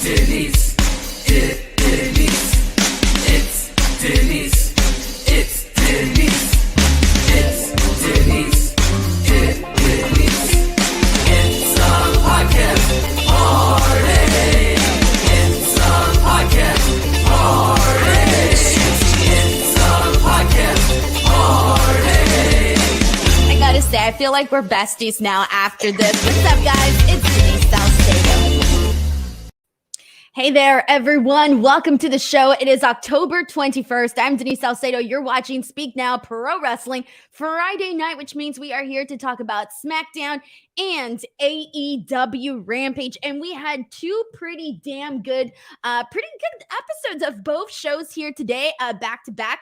Denise. Denise. It's Denise. It's Denise. It's Denise. It's Denise. It's a podcast party. It's a podcast party. It's a podcast party. I gotta say, I feel like we're besties now after this. What's up, guys? It's Denise Salcedo. Hey there, everyone. Welcome to the show. It is October 21st. I'm Denise Salcedo. You're watching Speak Now Pro Wrestling Friday night, which means we are here to talk about Smackdown and AEW Rampage. And we had two pretty good episodes of both shows here today, back to back.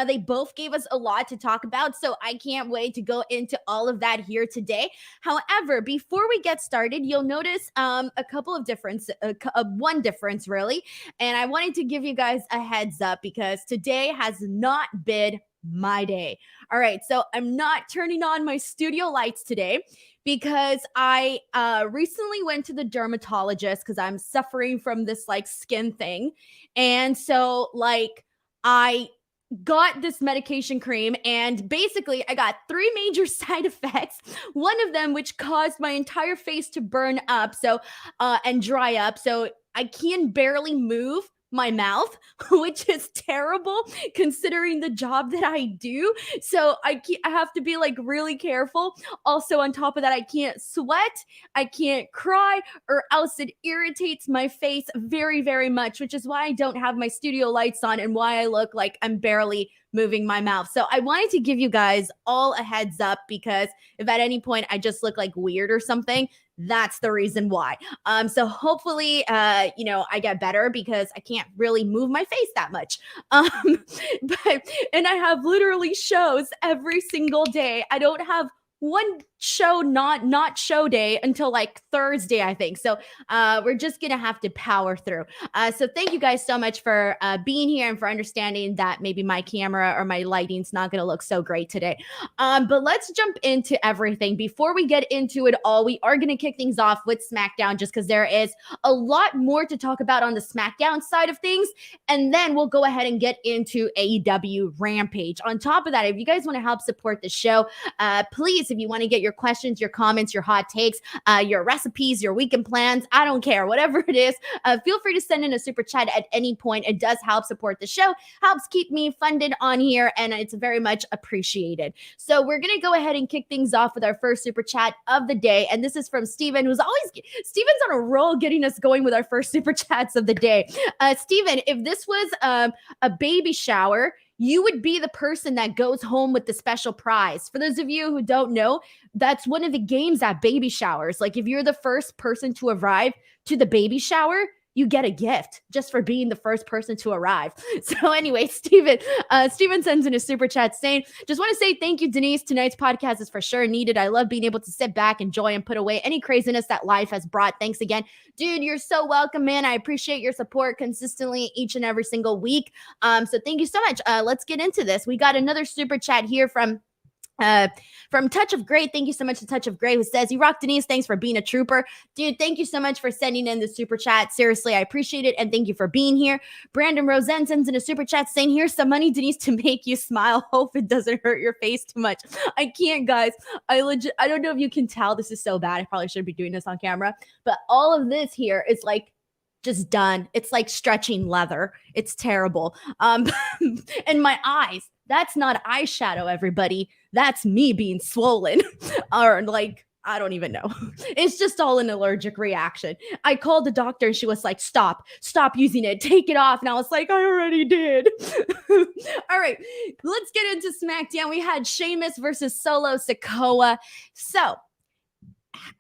They both gave us a lot to talk about, so I can't wait to go into all of that here today. However, before we get started, you'll notice a couple of one difference really, and I wanted to give you guys a heads up because today has not been my day. All right, so I'm not turning on my studio lights today because I recently went to the dermatologist because I'm suffering from this like skin thing. And so like I got this medication cream and basically I got three major side effects. One of them which caused my entire face to burn up and dry up. So I can barely move my mouth, which is terrible considering the job that I do. So I have to be like really careful. Also, on top of that, I can't sweat, I can't cry, or else it irritates my face very, very much, which is why I don't have my studio lights on and why I look like I'm barely moving my mouth. So I wanted to give you guys all a heads up because if at any point I just look like weird or something, that's the reason why. So hopefully, I get better because I can't really move my face that much. And I have literally shows every single day. I don't have one show not show day until like Thursday, I think. So we're just gonna have to power through. So thank you guys so much for being here and for understanding that maybe my camera or my lighting's not gonna look so great today. But let's jump into everything. Before we get into it all, we are gonna kick things off with SmackDown just because there is a lot more to talk about on the SmackDown side of things. And then we'll go ahead and get into AEW Rampage. On top of that, if you guys want to help support the show, please, if you want to get your questions, your comments, your hot takes, your recipes, your weekend plans, I don't care, whatever it is, feel free to send in a super chat at any point. It does help support the show, helps keep me funded on here, and it's very much appreciated. So we're going to go ahead and kick things off with our first super chat of the day. And this is from Steven, Steven's on a roll getting us going with our first super chats of the day. Steven, if this was a baby shower, you would be the person that goes home with the special prize. For those of you who don't know, that's one of the games at baby showers. Like if you're the first person to arrive to the baby shower, you get a gift just for being the first person to arrive. So anyway, Steven sends in a super chat saying, just want to say thank you, Denise. Tonight's podcast is for sure needed. I love being able to sit back, enjoy, and put away any craziness that life has brought. Thanks again. Dude, you're so welcome, man. I appreciate your support consistently each and every single week. So thank you so much. Let's get into this. We got another super chat here from Touch of Gray. Thank you so much to Touch of Gray, who says, you rock, Denise. Thanks for being a trooper. Dude, thank you so much for sending in the super chat. Seriously, I appreciate it. And thank you for being here. Brandon Rosen sends in a super chat saying, here's some money, Denise, to make you smile. Hope it doesn't hurt your face too much. I can't, guys. I don't know if you can tell this is so bad. I probably shouldn't be doing this on camera, but all of this here is like just done. It's like stretching leather. It's terrible. And my eyes, that's not eyeshadow, everybody. That's me being swollen. Or like, I don't even know. It's just all an allergic reaction. I called the doctor and she was like, stop using it. Take it off. And I was like, I already did. All right, let's get into SmackDown. We had Sheamus versus Solo Sikoa. So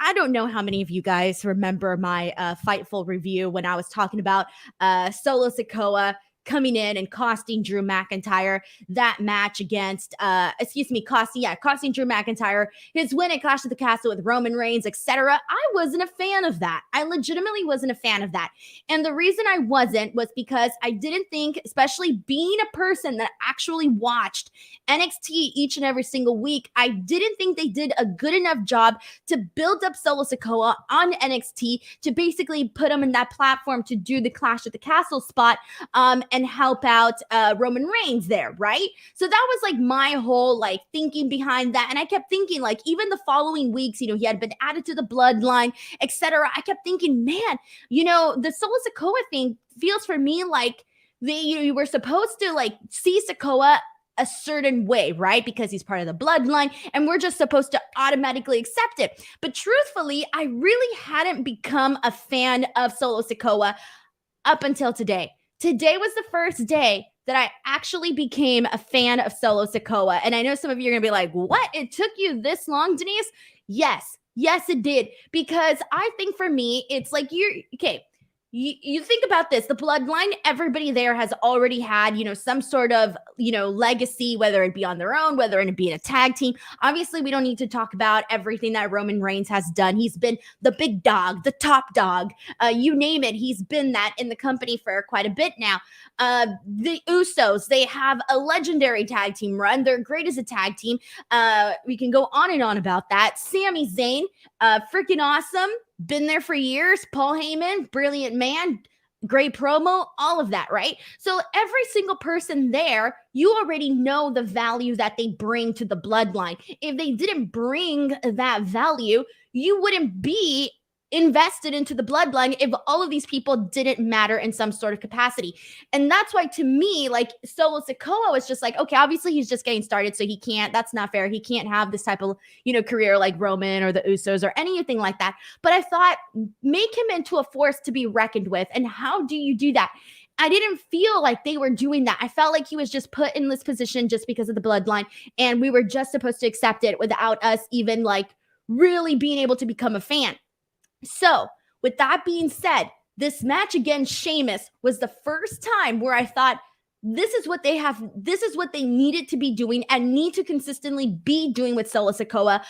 I don't know how many of you guys remember my Fightful review when I was talking about Solo Sikoa coming in and costing Drew McIntyre that match against, costing Drew McIntyre his win at Clash of the Castle with Roman Reigns, etc. I wasn't a fan of that. I legitimately wasn't a fan of that. And the reason I wasn't was because I didn't think, especially being a person that actually watched NXT each and every single week, I didn't think they did a good enough job to build up Solo Sikoa on NXT to basically put him in that platform to do the Clash at the Castle spot and help out Roman Reigns there, right? So that was like my whole like thinking behind that. And I kept thinking like even the following weeks, you know, he had been added to the bloodline, etc. I kept thinking, man, you know, the Solo Sikoa thing feels for me like you were supposed to like see Sikoa a certain way, right? Because he's part of the bloodline and we're just supposed to automatically accept it. But truthfully, I really hadn't become a fan of Solo Sikoa up until today. Today was the first day that I actually became a fan of Solo Sikoa. And I know some of you are going to be like, what? It took you this long, Denise? Yes, it did. Because I think for me, it's like you think about this, the bloodline, everybody there has already had, you know, some sort of, you know, legacy, whether it be on their own, whether it be in a tag team. Obviously, we don't need to talk about everything that Roman Reigns has done. He's been the big dog, the top dog, you name it. He's been that in the company for quite a bit now. The Usos, they have a legendary tag team run. They're great as a tag team. We can go on and on about that. Sami Zayn, freaking awesome. Been there for years. Paul Heyman, brilliant man, great promo, all of that, right? So every single person there, you already know the value that they bring to the bloodline. If they didn't bring that value, you wouldn't be invested into the bloodline if all of these people didn't matter in some sort of capacity. And that's why to me, like Solo Sikoa was just like, okay, obviously he's just getting started, so that's not fair. He can't have this type of, you know, career like Roman or the Usos or anything like that. But I thought, make him into a force to be reckoned with. And how do you do that? I didn't feel like they were doing that. I felt like he was just put in this position just because of the bloodline. And we were just supposed to accept it without us even like really being able to become a fan. So, with that being said, this match against Sheamus was the first time where I thought, this is what they needed to be doing and need to consistently be doing with Solo Sikoa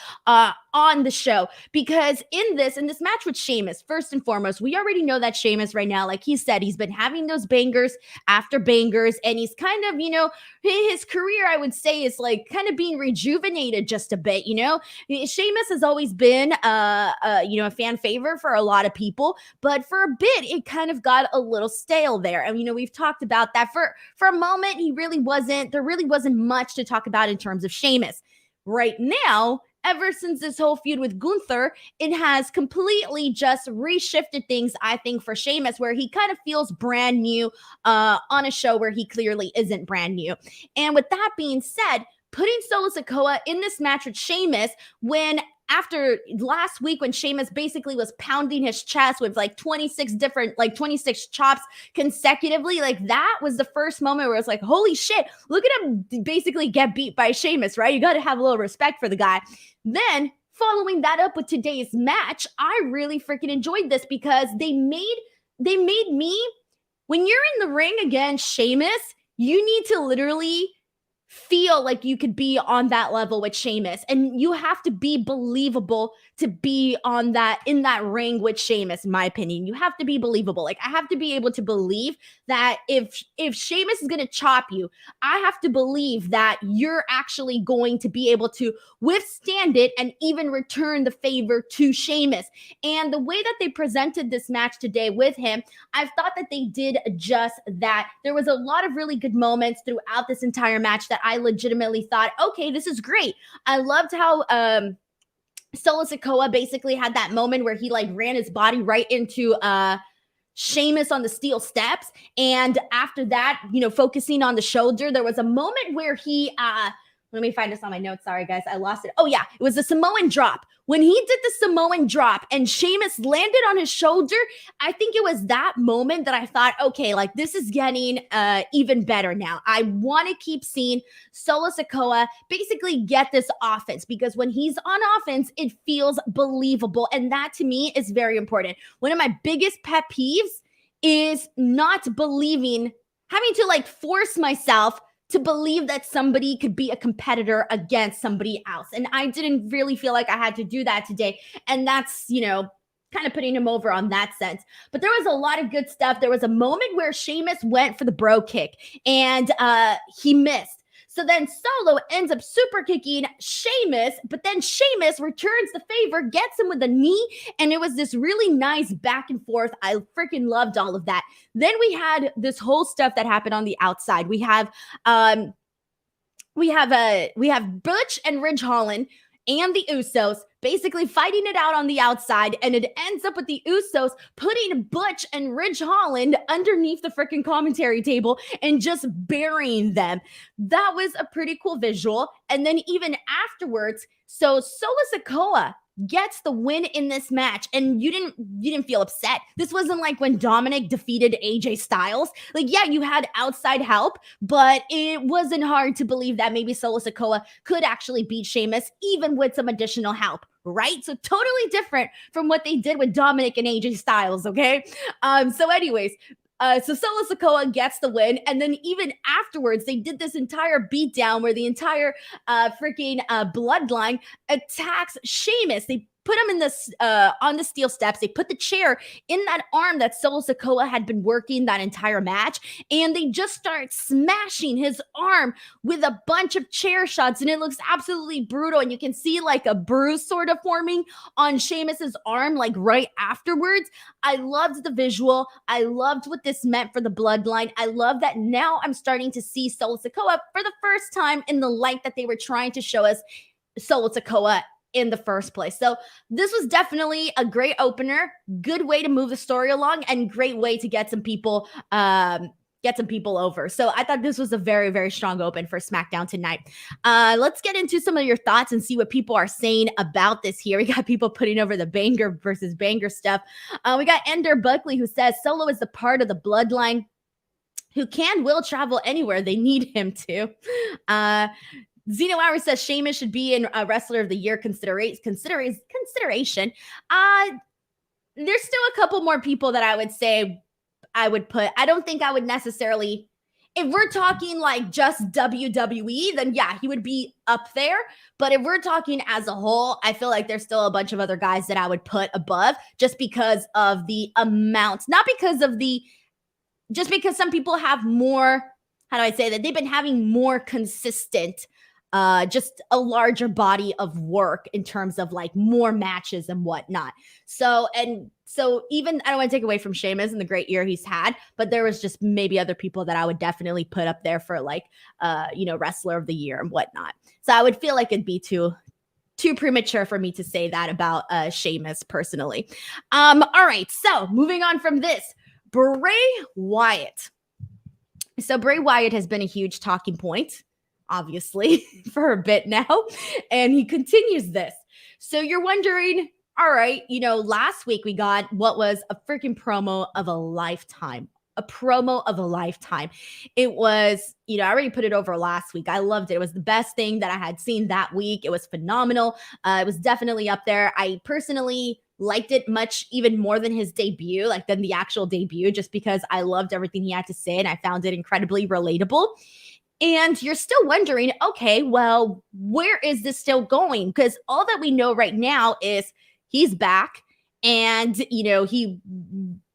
on the show. Because in this match with Sheamus, first and foremost, we already know that Sheamus right now, like he said, he's been having those bangers after bangers, and he's kind of, you know, his career, I would say, is like kind of being rejuvenated just a bit, you know? Sheamus has always been, a fan favorite for a lot of people, but for a bit, it kind of got a little stale there. And, you know, we've talked about that for a moment. There really wasn't much to talk about in terms of Sheamus. Right now, ever since this whole feud with Gunther, it has completely just reshifted things, I think, for Sheamus, where he kind of feels brand new on a show where he clearly isn't brand new. And with that being said, putting Solo Sikoa in this match with Sheamus when after last week when Sheamus basically was pounding his chest with like 26 chops consecutively, like that was the first moment where it's like, holy shit, look at him basically get beat by Sheamus, right? You got to have a little respect for the guy. Then following that up with today's match, I really freaking enjoyed this because they made me, when you're in the ring against Sheamus, you need to literally feel like you could be on that level with Sheamus, and you have to be believable to be in that ring with Sheamus. In my opinion, you have to be believable. Like I have to be able to believe that if Sheamus is going to chop you, I have to believe that you're actually going to be able to withstand it and even return the favor to Sheamus. And the way that they presented this match today with him, I thought that they did just that. There was a lot of really good moments throughout this entire match that I legitimately thought, okay, this is great. I loved how Solo Sikoa basically had that moment where he like ran his body right into Sheamus on the steel steps. And after that, you know, focusing on the shoulder, there was a moment where he let me find this on my notes. Sorry, guys. I lost it. Oh, yeah. It was the Samoan drop. When he did the Samoan drop and Sheamus landed on his shoulder, I think it was that moment that I thought, okay, like this is getting even better now. I want to keep seeing Solo Sikoa basically get this offense because when he's on offense, it feels believable. And that to me is very important. One of my biggest pet peeves is not believing having to like force myself to believe that somebody could be a competitor against somebody else. And I didn't really feel like I had to do that today. And that's, kind of putting him over on that sense. But there was a lot of good stuff. There was a moment where Sheamus went for the bro kick and he missed. So then Solo ends up super kicking Sheamus, but then Sheamus returns the favor, gets him with a knee, and it was this really nice back and forth. I freaking loved all of that. Then we had this whole stuff that happened on the outside. We have Butch and Ridge Holland and the Usos basically fighting it out on the outside, and it ends up with the Usos putting Butch and Ridge Holland underneath the freaking commentary table and just burying them. That was a pretty cool visual. And then even afterwards, so Solo Sikoa gets the win in this match, and you didn't feel upset. This wasn't like when Dominic defeated AJ Styles. Like, yeah, you had outside help, but it wasn't hard to believe that maybe Solo Sikoa could actually beat Sheamus even with some additional help, right? So totally different from what they did with Dominic and AJ Styles, okay? So Solo Sikoa gets the win, and then even afterwards, they did this entire beatdown where the entire bloodline attacks Sheamus. They put him in this on the steel steps. They put the chair in that arm that Solo Sikoa had been working that entire match, and they just start smashing his arm with a bunch of chair shots, and it looks absolutely brutal. And you can see like a bruise sort of forming on Sheamus's arm, like right afterwards. I loved the visual. I loved what this meant for the bloodline. I love that now I'm starting to see Solo Sikoa for the first time in the light that they were trying to show us Solo Sikoa in the first place. So this was definitely a great opener, good way to move the story along, and great way to get some people over. So I thought this was a very, very strong open for SmackDown tonight. Let's get into some of your thoughts and see what people are saying about this here. We got people putting over the banger versus banger stuff. We got Ender Buckley who says Solo is the part of the bloodline who will travel anywhere they need him to. Zeno Hour says Sheamus should be in Wrestler of the Year consideration. There's still a couple more people that I would say I would put. I don't think I would necessarily, if we're talking like just WWE, then yeah, he would be up there. But if we're talking as a whole, I feel like there's still a bunch of other guys that I would put above just because of the amount, just because some people have more, how do I say that? They've been having more consistent, just a larger body of work in terms of like more matches and whatnot. So even, I don't want to take away from Sheamus and the great year he's had, but there was just maybe other people that I would definitely put up there for like, Wrestler of the Year and whatnot. So I would feel like it'd be too premature for me to say that about Sheamus personally. All right. So moving on from this, Bray Wyatt. So Bray Wyatt has been a huge talking point, obviously, for a bit now, and he continues this. So you're wondering, all right, last week we got what was a freaking promo of a lifetime. It was, I already put it over last week. I loved it. It was the best thing that I had seen that week. It was phenomenal. It was definitely up there. I personally liked it much even more than his debut, than the actual debut, just because I loved everything he had to say and I found it incredibly relatable. And you're still wondering, okay, well, where is this still going? Because all that we know right now is he's back, and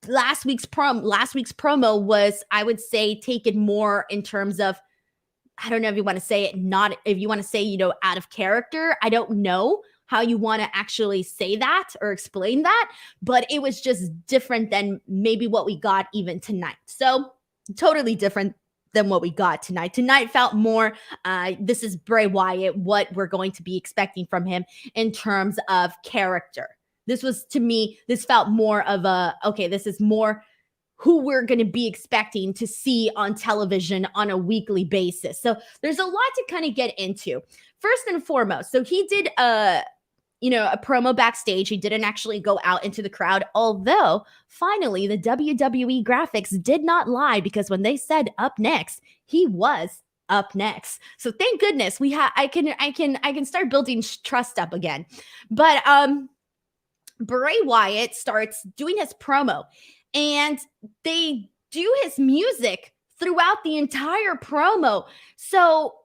last week's promo was, I would say, taken more in terms of, I don't know if you want to say it, not if you want to say, out of character. I don't know how you want to actually say that or explain that, but it was just different than maybe what we got even tonight. So totally different than what we got tonight. Tonight felt more, this is Bray Wyatt, what we're going to be expecting from him in terms of character. This was, to me, this felt more of this is more who we're going to be expecting to see on television on a weekly basis. So there's a lot to kind of get into. First and foremost, so he did a promo backstage. He didn't actually go out into the crowd, although finally the WWE graphics did not lie, because when they said up next, he was up next. So thank goodness I can start building trust up again. But Bray Wyatt starts doing his promo, and they do his music throughout the entire promo. So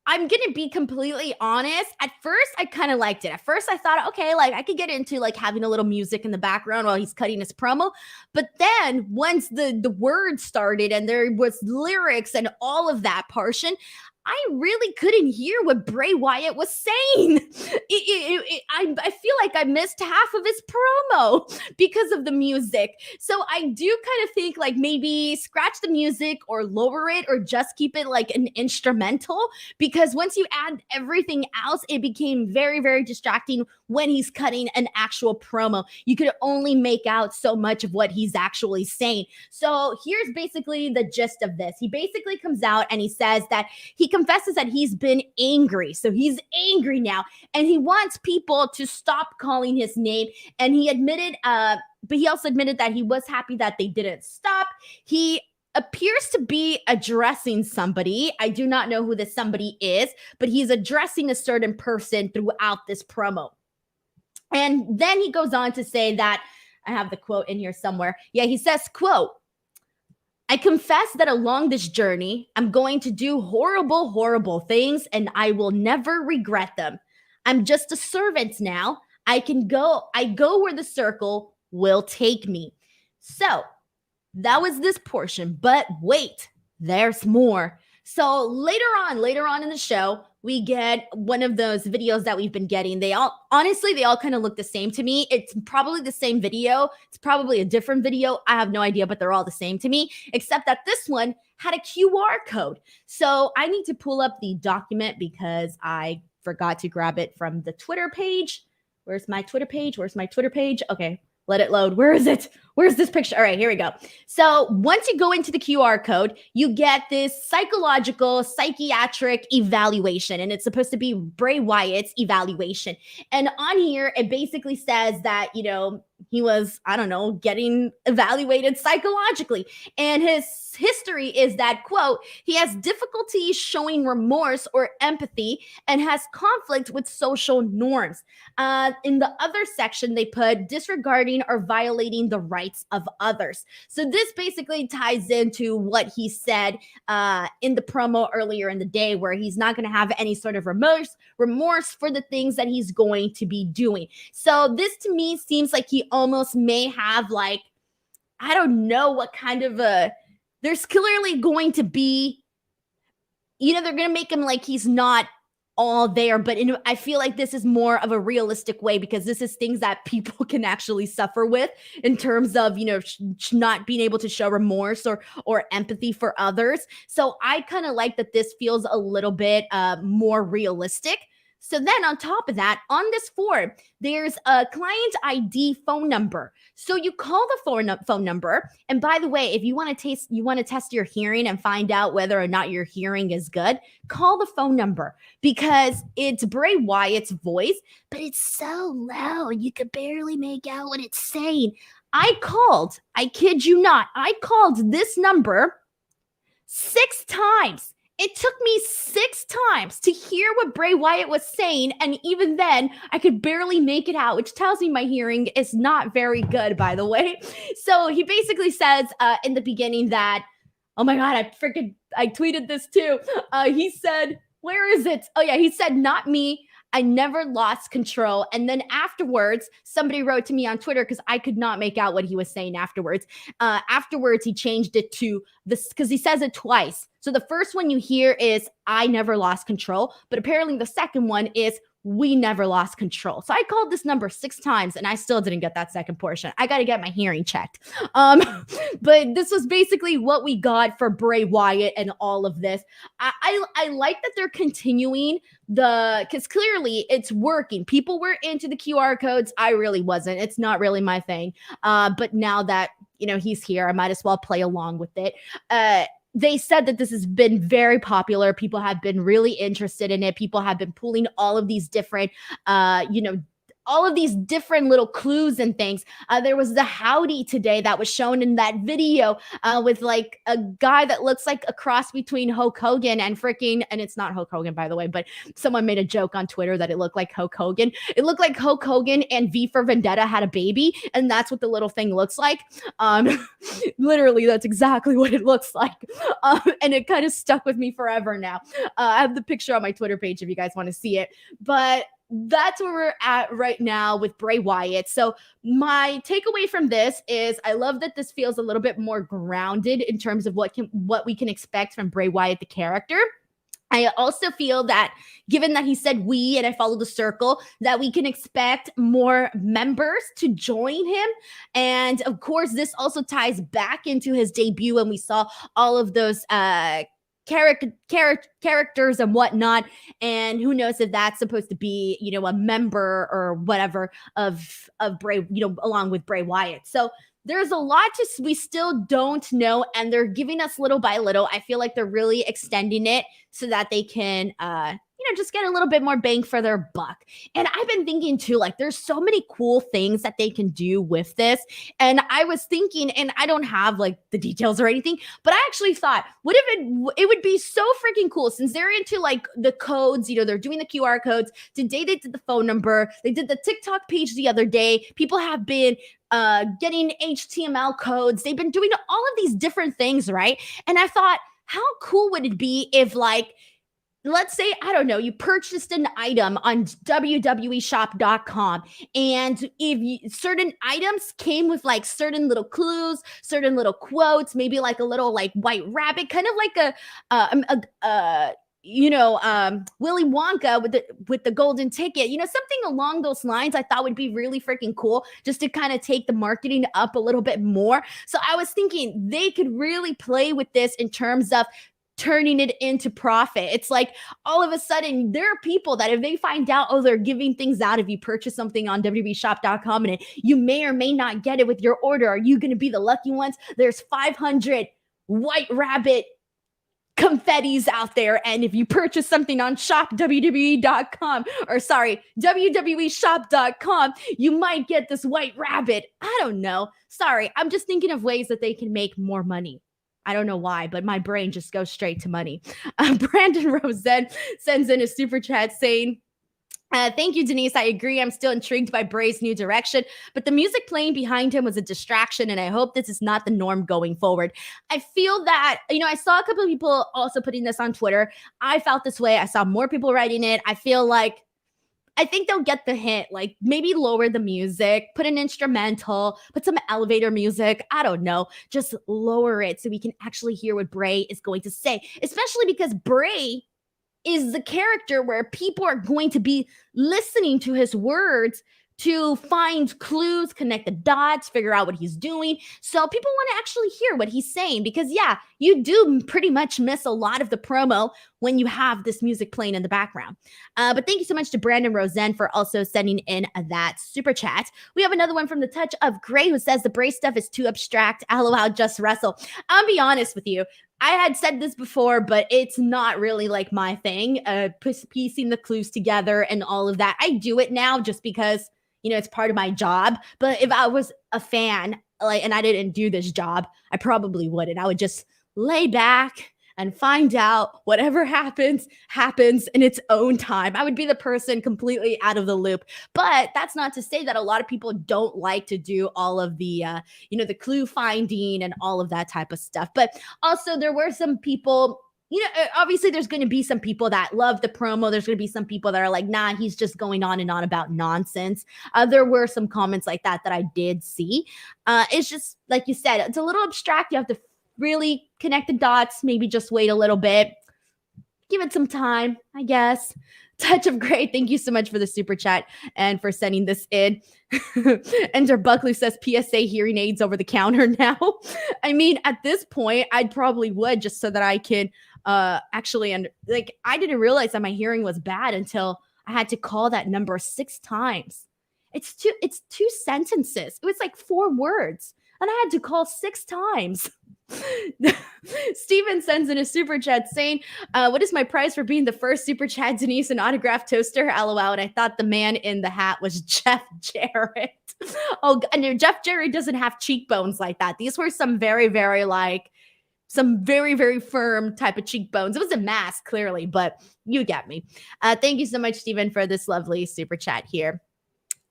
I'm going to be completely honest. At first, I kind of liked it. At first, I thought, okay, like I could get into like having a little music in the background while he's cutting his promo. But then once the words started and there was lyrics and all of that portion, I really couldn't hear what Bray Wyatt was saying. I feel like I missed half of his promo because of the music. So I do kind of think like maybe scratch the music or lower it or just keep it like an instrumental, because once you add everything else, it became very, very distracting when he's cutting an actual promo. You could only make out so much of what he's actually saying. So here's basically the gist of this. He basically comes out and he says that he confesses that he's been angry. So he's angry now and he wants people to stop calling his name. And he admitted, but he also admitted that he was happy that they didn't stop. He appears to be addressing somebody. I do not know who this somebody is, but he's addressing a certain person throughout this promo. And then he goes on to say that, I have the quote in here somewhere. Yeah, he says, quote, I confess that along this journey, I'm going to do horrible, horrible things, and I will never regret them. I'm just a servant now. I go where the circle will take me. So that was this portion, but wait, there's more. So later on in the show, we get one of those videos that we've been getting. They all kind of look the same to me. It's probably the same video. It's probably a different video. I have no idea, but they're all the same to me, except that this one had a QR code. So I need to pull up the document because I forgot to grab it from the Twitter page. Where's my Twitter page? Okay. Let it load. Where is it? Where's this picture? All right, here we go. So once you go into the QR code, you get this psychiatric evaluation, and it's supposed to be Bray Wyatt's evaluation. And on here, it basically says that, he was, getting evaluated psychologically. And his history is that, quote, he has difficulty showing remorse or empathy and has conflict with social norms. In the other section, they put disregarding or violating the rights of others. So this basically ties into what he said in the promo earlier in the day, where he's not going to have any sort of remorse for the things that he's going to be doing. So this to me seems like he almost may have like, I don't know what kind of there's clearly going to be, they're going to make him like he's not all there, but I feel like this is more of a realistic way, because this is things that people can actually suffer with in terms of, not being able to show remorse or empathy for others. So I kind of like that this feels a little bit more realistic. So then on top of that, on this form, there's a client ID phone number. So you call the phone number. And by the way, if you want to test your hearing and find out whether or not your hearing is good, call the phone number, because it's Bray Wyatt's voice, but it's so low you could barely make out what it's saying. I kid you not, I called this number 6 times. It took me 6 times to hear what Bray Wyatt was saying, and even then, I could barely make it out, which tells me my hearing is not very good, by the way. So he basically says in the beginning that, oh my God, I tweeted this too. He said, where is it? Oh yeah, he said, not me. I never lost control. And then afterwards, somebody wrote to me on Twitter, because I could not make out what he was saying afterwards. Afterwards, he changed it to this, because he says it twice. So the first one you hear is, I never lost control. But apparently the second one is, we never lost control. So I called this number 6 times and I still didn't get that second portion. I got to get my hearing checked. But this was basically what we got for Bray Wyatt and all of this. I like that they're continuing because clearly it's working. People were into the QR codes. I really wasn't. It's not really my thing. But now that, he's here, I might as well play along with it. They said that this has been very popular. People have been really interested in it. People have been pulling all of these different, all of these different little clues and things. There was the howdy today that was shown in that video with like a guy that looks like a cross between Hulk Hogan and and it's not Hulk Hogan, by the way, but someone made a joke on Twitter that it looked like Hulk Hogan. It looked like Hulk Hogan and V for Vendetta had a baby, and that's what the little thing looks like. Literally, that's exactly what it looks like. And it kind of stuck with me forever now. I have the picture on my Twitter page if you guys want to see it. But that's where we're at right now with Bray Wyatt. So my takeaway from this is I love that this feels a little bit more grounded in terms of what we can expect from Bray Wyatt, the character. I also feel that given that he said we, and I follow the circle, that we can expect more members to join him. And of course, this also ties back into his debut when we saw all of those characters and whatnot, and who knows if that's supposed to be, you know, a member or whatever of Bray, you know, along with Bray Wyatt. So there's a lot we still don't know, and they're giving us little by little. I feel like they're really extending it so that they can just get a little bit more bang for their buck. And I've been thinking too, like there's so many cool things that they can do with this. And I was thinking, and I don't have like the details or anything, but I actually thought, what if it would be so freaking cool since they're into like the codes, you know, they're doing the QR codes. Today they did the phone number. They did the TikTok page the other day. People have been getting HTML codes. They've been doing all of these different things, right? And I thought, how cool would it be if like, let's say, I don't know, you purchased an item on WWEshop.com, and if certain items came with like certain little clues, certain little quotes, maybe like a little like white rabbit, kind of like Willy Wonka with the golden ticket, you know, something along those lines. I thought would be really freaking cool, just to kind of take the marketing up a little bit more. So I was thinking they could really play with this in terms of turning it into profit. It's like all of a sudden there are people that if they find out, oh, they're giving things out if you purchase something on WWEshop.com and you may or may not get it with your order. Are you going to be the lucky ones? There's 500 white rabbit confettis out there, and if you purchase something on WWEshop.com, you might get this white rabbit. I don't know. Sorry, I'm just thinking of ways that they can make more money. I don't know why, but my brain just goes straight to money. Brandon Rosen sends in a super chat saying, thank you, Denise. I agree. I'm still intrigued by Bray's new direction, but the music playing behind him was a distraction, and I hope this is not the norm going forward. I feel that, you know, I saw a couple of people also putting this on Twitter. I felt this way. I saw more people writing it. I think they'll get the hint, like maybe lower the music, put an instrumental, put some elevator music. I don't know. Just lower it so we can actually hear what Bray is going to say, especially because Bray is the character where people are going to be listening to his words to find clues, connect the dots, figure out what he's doing. So people want to actually hear what he's saying because, yeah, you do pretty much miss a lot of the promo when you have this music playing in the background. But thank you so much to Brandon Rosen for also sending in that super chat. We have another one from The Touch of Gray who says the Bray stuff is too abstract. LOL, just wrestle. I'll be honest with you. I had said this before, but it's not really like my thing, piecing the clues together and all of that. I do it now just because, you know, it's part of my job. But if I was a fan, and I didn't do this job, I probably wouldn't. I would just lay back and find out whatever happens in its own time. I would be the person completely out of the loop. But that's not to say that a lot of people don't like to do all of the, the clue finding and all of that type of stuff. But also there were some people, you know, obviously there's going to be some people that love the promo. There's going to be some people that are like, nah, he's just going on and on about nonsense. There were some comments like that I did see. It's just, like you said, it's a little abstract. You have to really connect the dots, maybe just wait a little bit. Give it some time, I guess. Touch of Gray, thank you so much for the super chat and for sending this in. Enter Buckley says PSA hearing aids over the counter now. I mean, at this point, I probably would just so that I can actually, I didn't realize that my hearing was bad until I had to call that number 6 times. It's two sentences. It was like 4 words. And I had to call 6 times. Steven sends in a super chat saying, what is my price for being the first super chat Denise and autograph toaster? LOL. And I thought the man in the hat was Jeff Jarrett. Oh, and Jeff Jarrett doesn't have cheekbones like that. These were some very, very some very, very firm type of cheekbones. It was a mask, clearly, but you get me. Thank you so much, Steven, for this lovely super chat here.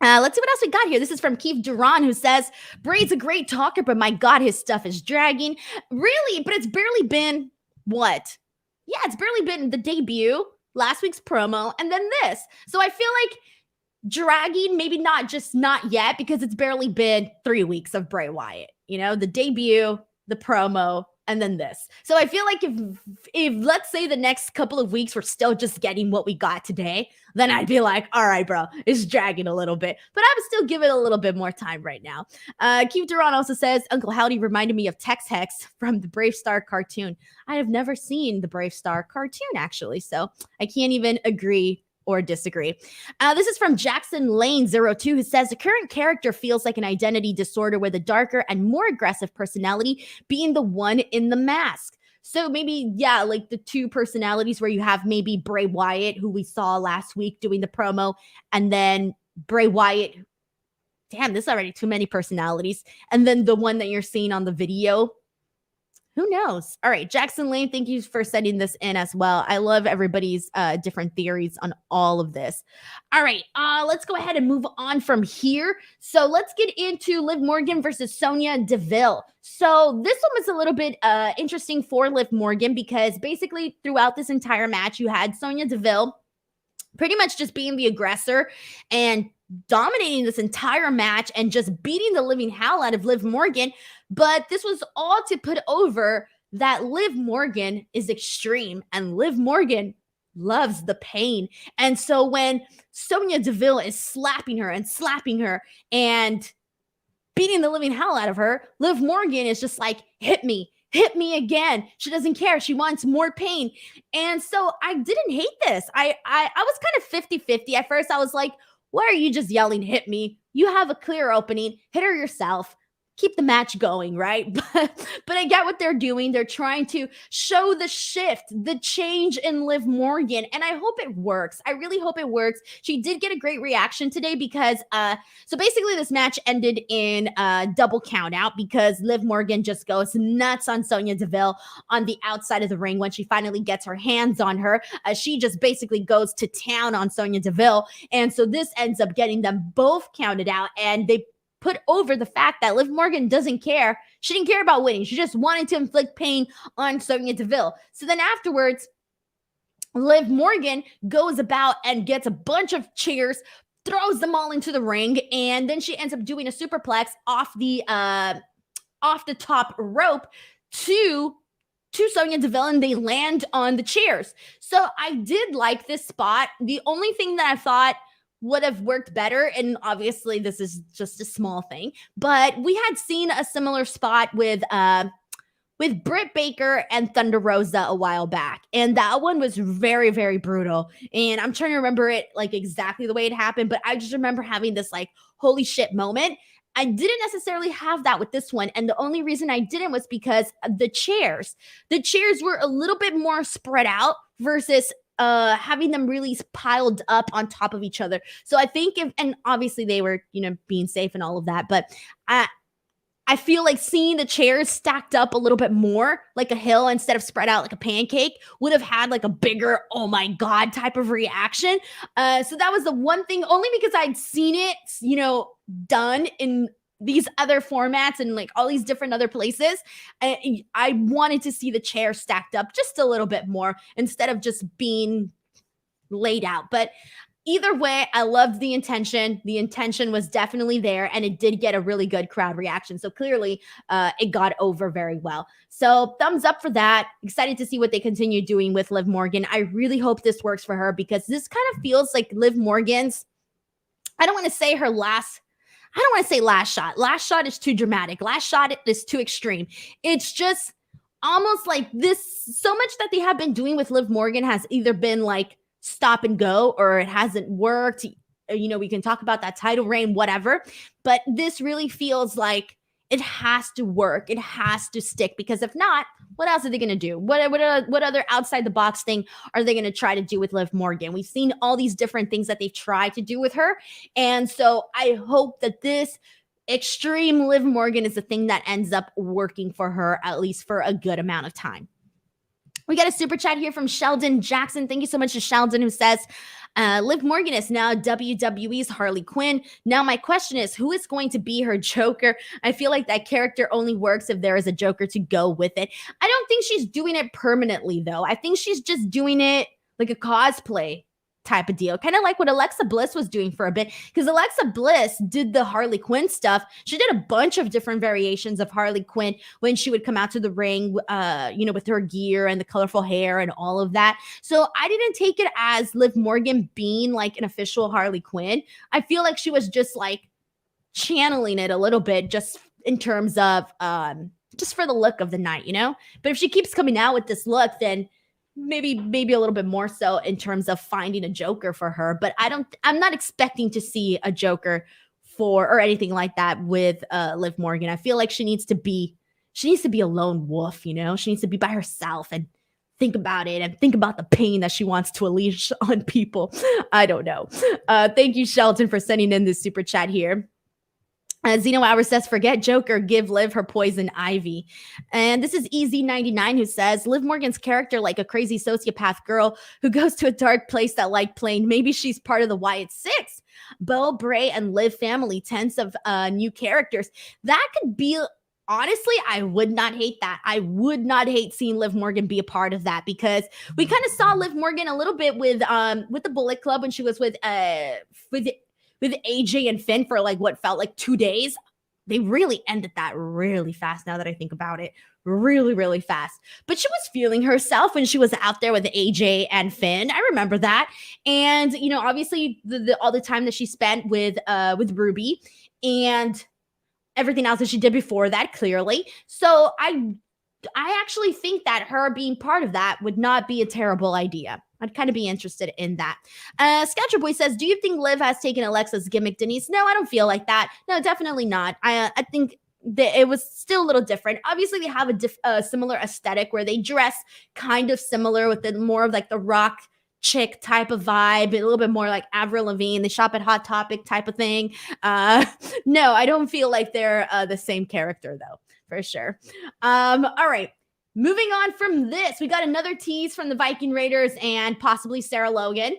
Let's see what else we got here. This is from Keith Duran, who says, Bray's a great talker, but my God, his stuff is dragging. Really? But it's barely been what? Yeah, it's barely been the debut, last week's promo, and then this. So I feel like dragging, maybe not yet, because it's barely been 3 weeks of Bray Wyatt. You know, the debut, the promo, and then this. So I feel like if let's say the next couple of weeks we're still just getting what we got today, then I'd be like, all right, bro, it's dragging a little bit. But I would still give it a little bit more time right now. Keith Duran also says, Uncle Howdy reminded me of Tex Hex from the Brave Star cartoon. I have never seen the Brave Star cartoon, actually, so I can't even agree or disagree. This is from Jackson Lane 02, who says the current character feels like an identity disorder with a darker and more aggressive personality, being the one in the mask. So maybe, yeah, like the two personalities where you have maybe Bray Wyatt, who we saw last week doing the promo, and then Bray Wyatt. Damn, this is already too many personalities. And then the one that you're seeing on the video. Who knows? All right, Jackson Lane, thank you for sending this in as well. I love everybody's different theories on all of this. All right, let's go ahead and move on from here. So let's get into Liv Morgan versus Sonya Deville. So this one was a little bit interesting for Liv Morgan because basically throughout this entire match, you had Sonya Deville pretty much just being the aggressor and dominating this entire match and just beating the living hell out of Liv Morgan. But this was all to put over that Liv Morgan is extreme and Liv Morgan loves the pain. And so when Sonya Deville is slapping her and beating the living hell out of her, Liv Morgan is just like, hit me again. She doesn't care. She wants more pain. And so I didn't hate this. I was kind of 50-50. At first I was like, why are you just yelling, hit me? You have a clear opening. Hit her yourself. Keep the match going, right? But I get what they're doing. They're trying to show the shift, the change in Liv Morgan, and I hope it works. I really hope it works. She did get a great reaction today because, so basically this match ended in a double count out because Liv Morgan just goes nuts on Sonya Deville on the outside of the ring when she finally gets her hands on her. She just basically goes to town on Sonya Deville, and so this ends up getting them both counted out, and they put over the fact that Liv Morgan doesn't care. She didn't care about winning. She just wanted to inflict pain on Sonya Deville. So then afterwards, Liv Morgan goes about and gets a bunch of chairs, throws them all into the ring, and then she ends up doing a superplex off the top rope to Sonya Deville, and they land on the chairs. So I did like this spot. The only thing that I thought would have worked better, and obviously this is just a small thing, but we had seen a similar spot with Britt Baker and Thunder Rosa a while back, and that one was very, very brutal, and I'm trying to remember it like exactly the way it happened, but I just remember having this like holy shit moment. I didn't necessarily have that with this one, and the only reason I didn't was because the chairs were a little bit more spread out versus having them really piled up on top of each other. So I think and obviously they were, being safe and all of that, but I feel like seeing the chairs stacked up a little bit more like a hill instead of spread out like a pancake would have had like a bigger, oh my God type of reaction. So that was the one thing, only because I'd seen it, done in these other formats and like all these different other places. I wanted to see the chair stacked up just a little bit more instead of just being laid out. But either way, I loved the intention. The intention was definitely there, and it did get a really good crowd reaction. So clearly it got over very well. So thumbs up for that. Excited to see what they continue doing with Liv Morgan. I really hope this works for her because this kind of feels like Liv Morgan's, I don't want to say last shot. Last shot is too dramatic. Last shot is too extreme. It's just almost like this, so much that they have been doing with Liv Morgan has either been like stop and go or it hasn't worked. We can talk about that title reign, whatever. But this really feels like It has to work. It has to stick, because if not, what else are they going to do? What other outside the box thing are they going to try to do with Liv Morgan? We've seen all these different things that they've tried to do with her. And so I hope that this extreme Liv Morgan is the thing that ends up working for her, at least for a good amount of time. We got a super chat here from Sheldon Jackson. Thank you so much to Sheldon, who says, Liv Morgan is now WWE's Harley Quinn. Now my question is, who is going to be her Joker? I feel like that character only works if there is a Joker to go with it. I don't think she's doing it permanently, though. I think she's just doing it like a cosplay type of deal, kind of like what Alexa Bliss was doing for a bit, because Alexa Bliss did the Harley Quinn stuff. She did a bunch of different variations of Harley Quinn when she would come out to the ring, with her gear and the colorful hair and all of that. So I didn't take it as Liv Morgan being like an official Harley Quinn. I feel like she was just like channeling it a little bit, just in terms of just for the look of the night, But if she keeps coming out with this look, then maybe a little bit more so in terms of finding a Joker for her. But I'm not expecting to see a Joker or anything like that with Liv Morgan. I feel like she needs to be a lone wolf, She needs to be by herself and think about it and think about the pain that she wants to unleash on people. I don't know. Thank you, Shelton, for sending in this super chat here. Zeno Hour says, forget Joker, give Liv her poison ivy. And this is EZ99 who says, Liv Morgan's character like a crazy sociopath girl who goes to a dark place that like playing. Maybe she's part of the Wyatt Six. Bo, Bray, and Liv family, tens of new characters. That could be, honestly, I would not hate that. I would not hate seeing Liv Morgan be a part of that, because we kind of saw Liv Morgan a little bit with the Bullet Club when she was with AJ and Finn for like what felt like 2 days. They really ended that really fast, now that I think about it. Really, really fast. But she was feeling herself when she was out there with AJ and Finn. I remember that. And, obviously all the time that she spent with Ruby and everything else that she did before that, clearly. So I actually think that her being part of that would not be a terrible idea. I'd kind of be interested in that. Sketcher Boy says, do you think Liv has taken Alexa's gimmick, Denise? No, I don't feel like that. No, definitely not. I think that it was still a little different. Obviously, they have a similar aesthetic where they dress kind of similar with more of like the rock chick type of vibe, a little bit more like Avril Lavigne. They shop at Hot Topic type of thing. No, I don't feel like they're the same character, though, for sure. All right. Moving on from this, we got another tease from the Viking Raiders and possibly Sarah Logan.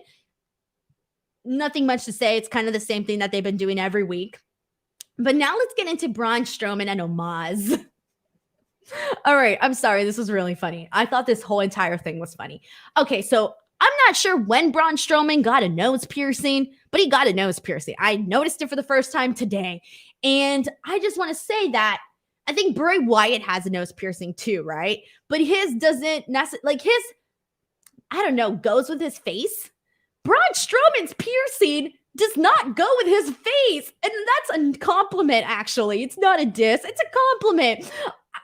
Nothing much to say. It's kind of the same thing that they've been doing every week. But now let's get into Braun Strowman and Omos. All right. I'm sorry. This was really funny. I thought this whole entire thing was funny. Okay. So I'm not sure when Braun Strowman got a nose piercing, but he got a nose piercing. I noticed it for the first time today. And I just want to say that I think Bray Wyatt has a nose piercing too, right? But his doesn't necessarily, goes with his face. Braun Strowman's piercing does not go with his face. And that's a compliment, actually. It's not a diss. It's a compliment.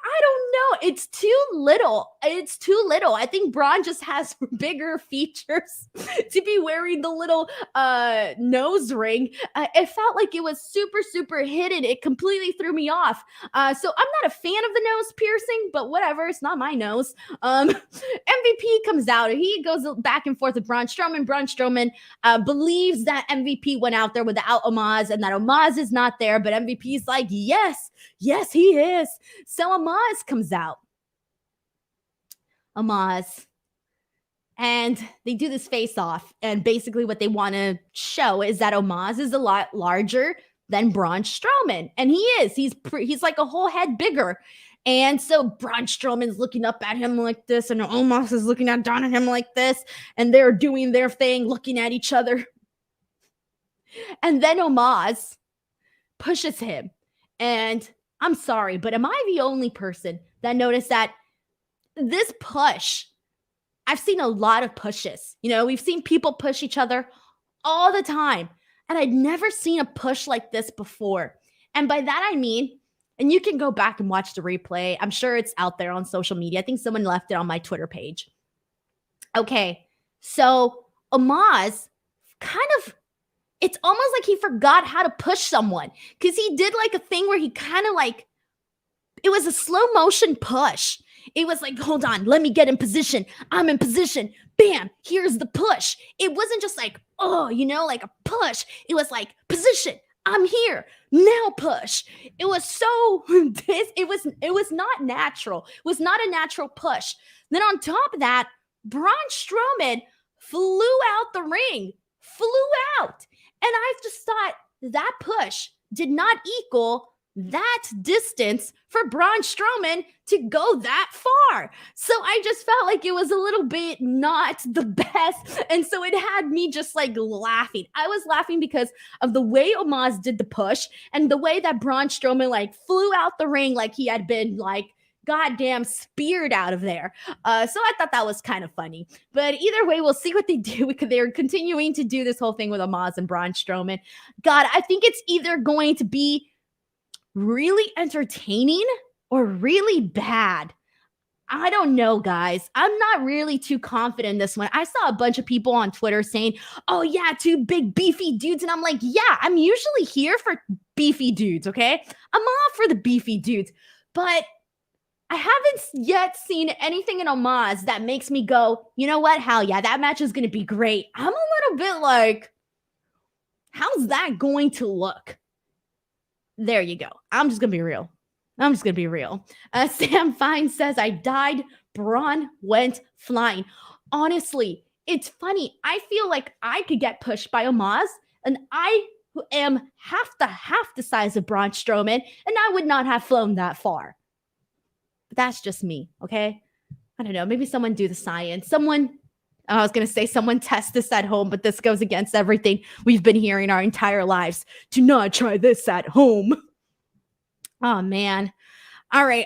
I don't know. It's too little. I think Braun just has bigger features to be wearing the little nose ring. It felt like it was super, super hidden. It completely threw me off. So I'm not a fan of the nose piercing, but whatever. It's not my nose. MVP comes out. He goes back and forth with Braun Strowman. Braun Strowman believes that MVP went out there without Omos and that Omos is not there. But MVP's like, yes, he is. So Omos comes out. Omos. And they do this face off. And basically what they want to show is that Omos is a lot larger than Braun Strowman. And he is. He's like a whole head bigger. And so Braun Strowman's looking up at him like this. And Omos is looking down at him like this. And they're doing their thing, looking at each other. And then Omos pushes him. And I'm sorry, but am I the only person that noticed that this push, I've seen a lot of pushes. We've seen people push each other all the time. And I'd never seen a push like this before. And by that, I mean, and you can go back and watch the replay. I'm sure it's out there on social media. I think someone left it on my Twitter page. Okay, so Omos it's almost like he forgot how to push someone, because he did like a thing where he kind of like it was a slow motion push. It was like, hold on, let me get in position. I'm in position. Bam, here's the push. It wasn't just like, oh, like a push. It was like, position. I'm here. Now push. It was so it was not natural. It was not a natural push. Then on top of that, Braun Strowman flew out the ring. Flew out. And I just thought that push did not equal that distance for Braun Strowman to go that far. So I just felt like it was a little bit not the best. And so it had me just like laughing. I was laughing because of the way Omos did the push and the way that Braun Strowman like flew out the ring like he had been like goddamn speared out of there. So I thought that was kind of funny. But either way, we'll see what they do because they're continuing to do this whole thing with Omos and Braun Strowman. God, I think it's either going to be really entertaining or really bad. I don't know, guys. I'm not really too confident in this one. I saw a bunch of people on Twitter saying, oh yeah, two big beefy dudes. And I'm like, yeah, I'm usually here for beefy dudes, okay? I'm all for the beefy dudes. But I haven't yet seen anything in Omos that makes me go, you know what? Hell yeah, that match is going to be great. I'm a little bit like, how's that going to look? There you go. I'm just going to be real. Sam Fine says, I died. Braun went flying. Honestly, it's funny. I feel like I could get pushed by Omos, and I am half the size of Braun Strowman, and I would not have flown that far. But that's just me, okay? I don't know. Maybe someone do the science. I was going to say someone test this at home, but this goes against everything we've been hearing our entire lives. Do not try this at home. Oh, man. All right.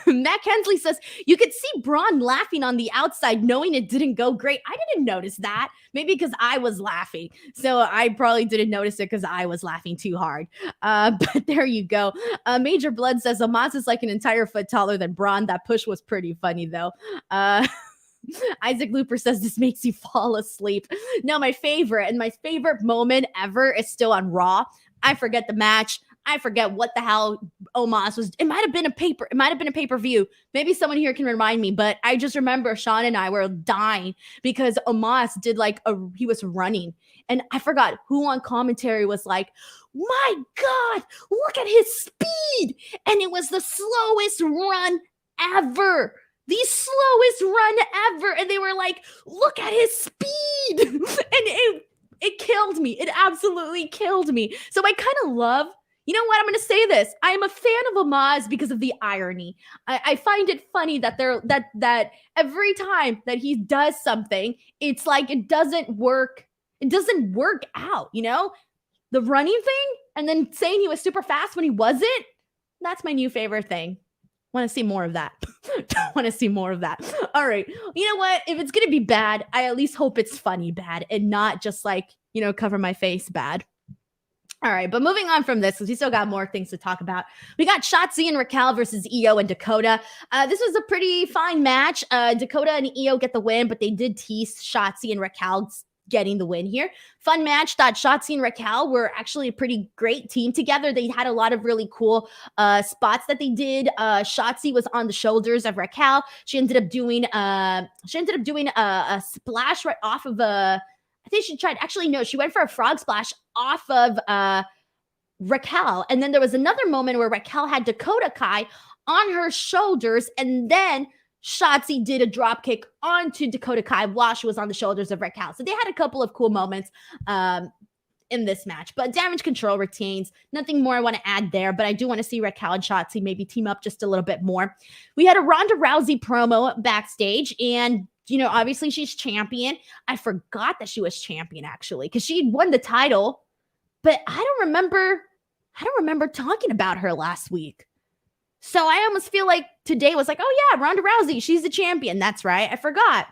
Matt Kensley says, you could see Braun laughing on the outside, knowing it didn't go great. I didn't notice that. Maybe because I was laughing. So I probably didn't notice it because I was laughing too hard. But there you go. Major Blood says, Omos is like an entire foot taller than Braun. That push was pretty funny, though. Isaac Looper says this makes you fall asleep. No, my favorite moment ever is still on Raw. I forget the match. I forget what the hell Omos was. It might have been a pay-per-view. Maybe someone here can remind me, but I just remember Sean and I were dying because Omos did he was running. And I forgot who on commentary was like, my God, look at his speed. And it was the slowest run ever. The slowest run ever. And they were like, look at his speed. And it killed me. It absolutely killed me. So I kind of love, you know what? I'm going to say this. I am a fan of Omos because of the irony. I find it funny that that every time that he does something, it's like it doesn't work. It doesn't work out, The running thing and then saying he was super fast when he wasn't. That's my new favorite thing. Want to see more of that. All right. You know what? If it's going to be bad, I at least hope it's funny bad and not just cover my face bad. All right. But moving on from this, because we still got more things to talk about. We got Shotzi and Raquel versus Io and Dakota. This was a pretty fine match. Dakota and Io get the win, but they did tease Shotzi and Raquel getting the win here. Fun match. Thought Shotzi and Raquel were actually a pretty great team together. They had a lot of really cool spots that they did. Shotzi was on the shoulders of Raquel. She ended up doing a splash right off of I think she went for a frog splash off of Raquel. And then there was another moment where Raquel had Dakota Kai on her shoulders, and then Shotzi did a drop kick onto Dakota Kai while she was on the shoulders of Raquel. So they had a couple of cool moments in this match. But Damage CTRL retains. Nothing more I want to add there, but I do want to see Raquel and Shotzi maybe team up just a little bit more. We had a Ronda Rousey promo backstage, and obviously she's champion. I forgot that she was champion actually, because she won the title, but I don't remember talking about her last week. So I almost feel like today was like, oh yeah, Ronda Rousey, she's the champion. That's right. I forgot.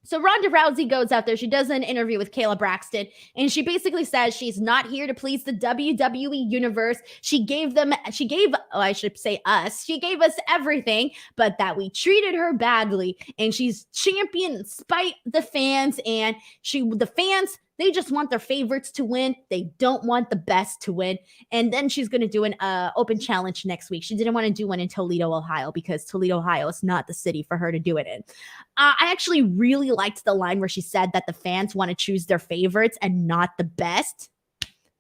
So Ronda Rousey goes out there. She does an interview with Kayla Braxton, and she basically says she's not here to please the WWE universe. She gave us everything, but that we treated her badly, and she's champion despite the fans, and the fans They just want their favorites to win. They don't want the best to win. And then she's going to do an open challenge next week. She didn't want to do one in Toledo, Ohio, because Toledo, Ohio is not the city for her to do it in. I actually really liked the line where she said that the fans want to choose their favorites and not the best.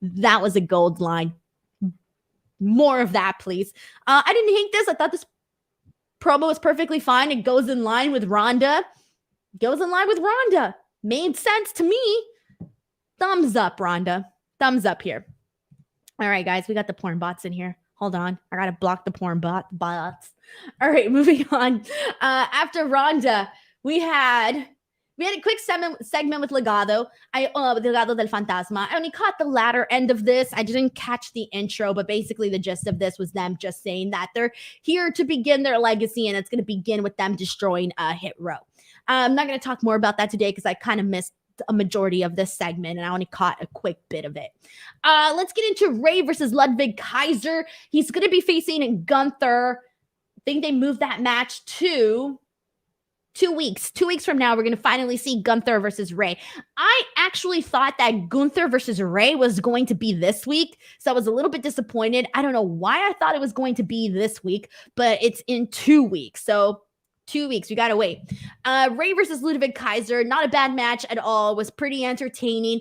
That was a gold line. More of that, please. I didn't hate this. I thought this promo was perfectly fine. It goes in line with Ronda. Made sense to me. Thumbs up, Ronda. Thumbs up here. All right, guys, we got the porn bots in here. Hold on. I got to block the porn bots. All right, moving on. After Ronda, we had a quick segment with Legado. Legado del Fantasma. I only caught the latter end of this. I didn't catch the intro, but basically the gist of this was them just saying that they're here to begin their legacy, and it's going to begin with them destroying Hit Row. I'm not going to talk more about that today because I kind of missed a majority of this segment, and I only caught a quick bit of it. Let's get into Ray versus Ludwig Kaiser. He's going to be facing Gunther. I think they moved that match to 2 weeks. 2 weeks from now, we're going to finally see Gunther versus Ray. I actually thought that Gunther versus Ray was going to be this week, so I was a little bit disappointed. I don't know why I thought it was going to be this week, but it's in 2 weeks. So 2 weeks, we gotta wait. Ray versus Ludwig Kaiser, not a bad match at all. Was pretty entertaining.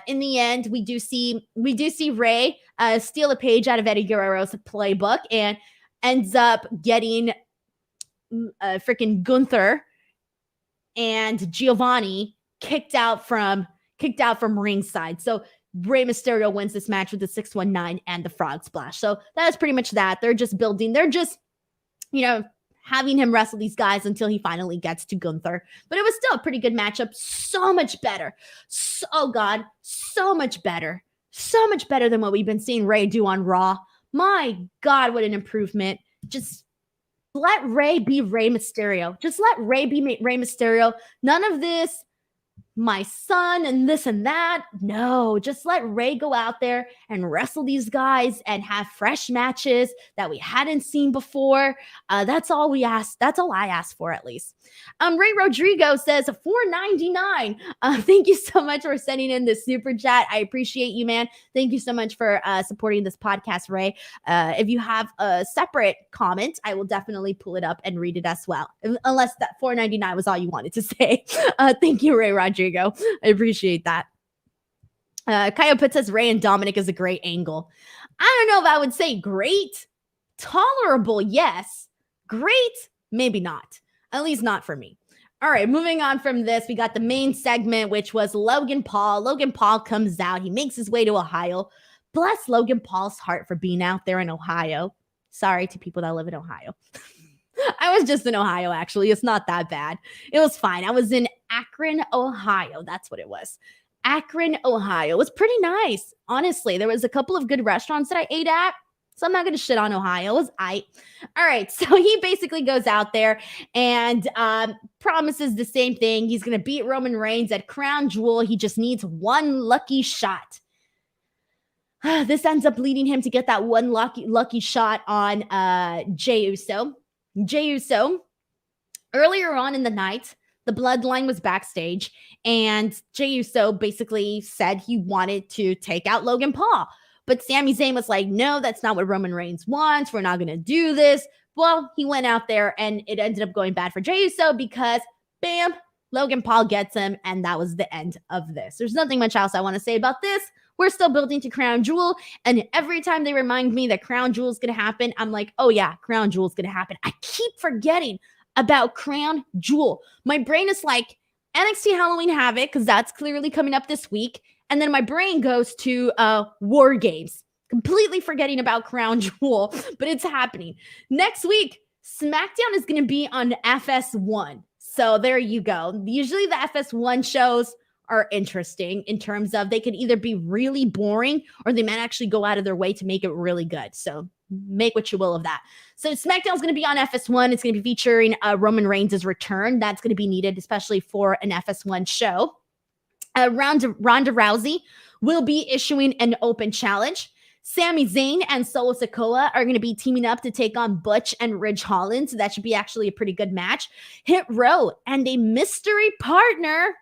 In the end, we do see Ray steal a page out of Eddie Guerrero's playbook and ends up getting freaking Gunther and Giovanni kicked out from ringside. So Rey Mysterio wins this match with the 619 and the frog splash. So that is pretty much that. They're just having him wrestle these guys until he finally gets to Gunther. But it was still a pretty good matchup. So much better. So much better. So much better than what we've been seeing Ray do on Raw. My God, what an improvement. Just let Ray be Rey Mysterio. Just let Ray be Rey Mysterio. None of this, my son and this and that. No, just let Ray go out there and wrestle these guys and have fresh matches that we hadn't seen before. That's all we asked. That's all I asked for, at least. Ray Rodrigo says $4.99. Thank you so much for sending in this super chat. I appreciate you, man. Thank you so much for supporting this podcast, Ray. If you have a separate comment, I will definitely pull it up and read it as well. Unless that $4.99 was all you wanted to say. Thank you, Ray Rodrigo. I appreciate that. Kyle Pitt says Ray and Dominic is a great angle. I don't know if I would say great. Tolerable, yes. Great, maybe not. At least not for me. All right, moving on from this, we got the main segment, which was Logan Paul. Logan Paul comes out. He makes his way to Ohio. Bless Logan Paul's heart for being out there in Ohio. Sorry to people that live in Ohio. I was just in Ohio, actually. It's not that bad. It was fine. I was in Akron, Ohio. That's what it was. Akron, Ohio. It was pretty nice. Honestly, there was a couple of good restaurants that I ate at. So I'm not going to shit on Ohio. It was aight. All right. So he basically goes out there and promises the same thing. He's going to beat Roman Reigns at Crown Jewel. He just needs one lucky shot. This ends up leading him to get that one lucky shot on Jey Uso. Jey Uso, earlier on in the night, the Bloodline was backstage, and Jey Uso basically said he wanted to take out Logan Paul. But Sami Zayn was like, no, that's not what Roman Reigns wants. We're not going to do this. Well, he went out there, and it ended up going bad for Jey Uso because, bam, Logan Paul gets him, and that was the end of this. There's nothing much else I want to say about this. We're still building to Crown Jewel, and every time they remind me that Crown Jewel is going to happen, I'm like, oh yeah, Crown Jewel is going to happen. I keep forgetting about Crown Jewel. My brain is like, NXT Halloween Havoc, because that's clearly coming up this week, and then my brain goes to War Games, completely forgetting about Crown Jewel, but it's happening. Next week, SmackDown is going to be on FS1, so there you go. Usually the FS1 shows are interesting in terms of they could either be really boring or they might actually go out of their way to make it really good. So make what you will of that. So SmackDown is going to be on FS1. It's going to be featuring Roman Reigns' return. That's going to be needed, especially for an FS1 show. Ronda Rousey will be issuing an open challenge. Sami Zayn and Solo Sikoa are going to be teaming up to take on Butch and Ridge Holland. So that should be actually a pretty good match. Hit Row and a mystery partner